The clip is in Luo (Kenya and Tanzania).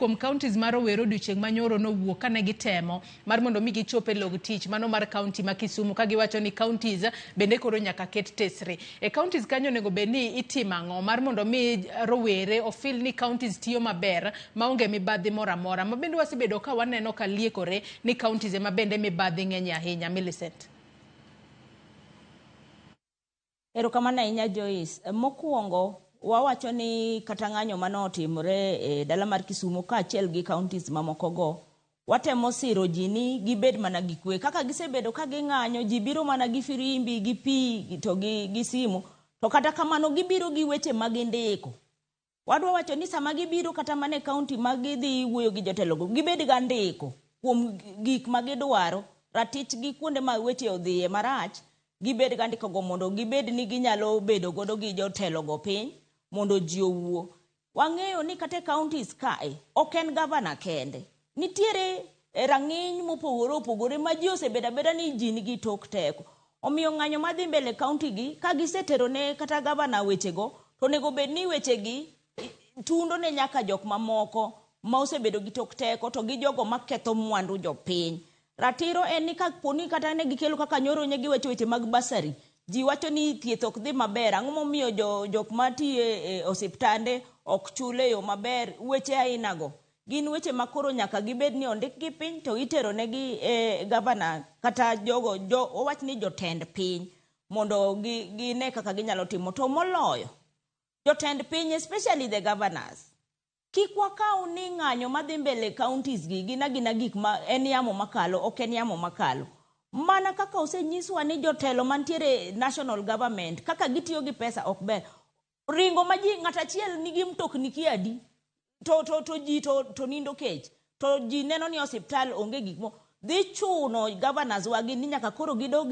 kuom counties mar rowere odiochieng' manyoro nowuok kane gitemo mar mondo mi gichope log tich mano mar county ma Kisumu ka giwacho ni counties bende koro nyaka ket tesre e counties kanyo nego beni itimo ang'o mar mondo mi rowere ofil ni counties tiyo maber maonge mibadhi moro amora ma bende wasebedo ka waneno ka liekore ni counties ma bende mibadhi ng'eny ahinya. Millicent. Erokamano ahinya Joyce. Mokwongo wawacho ni kata ng'anyo manotimore e dala mar Kisumu kaachiel gi counties mamoko go watemo siro ji ni gibed mana gi kwe kaka gisebedo ka ging'anyo ji biro mana gi firimbi gi pi to gi simu to kata kamano gibiro gi weche mag ndiko. Wadwa wacho ni sama gibiro kata mane county mag gidhi wuoyo gi jotelo go gibed ga ndiko kuom gik ma gidwaro ratich gi kuonde ma weche odhiye marach gibed ga ndiko go mondo gibed ni ginyalo bedo godo gi jotelo go piny mondo ji owuo. Wang'eyo ni kata counties kae ok en governor kende nitiere rang'iny mopogore opogore ma ji osebedo beda ni ji nigi tok teko omiyo ng'anyo madhi mbele county gi ka gisetero ne kata governor weche go to nego bed ni weche gi tundo ne nyaka jok mamoko ma osebedo gi tok teko to gi jogo maketho mwandu jopiny. Ratiro en ni ka poni kata ne gikelo kaka nyoro nye gi weche mag basari ji wacho ni thieth ok dhi maber ang'o momiyo jok matiye e osiptande ok chule yo maber weche aina go gin weche makoro nyaka gibed ni ondik gi piny to itero ne gi governor kata jogo owach ni jotend piny mondo gine kaka ginyalo timo to moloyo jotend piny especially the governors. Kik wakaw ni ng'anyo madhi mbele counties gi gina gik ma en yamo makalo ok en yamo makalo mana kaka osenyiswa ni jotelo mantiere national government kaka gitiyo gi pesa ok ber ringo ma ji ng'ata achiel nigi mtokni kiadi to ji to nindo kech to ji neno ni osiptal onge gik mo dhi chuno governors wagi ni nyaka koro gidog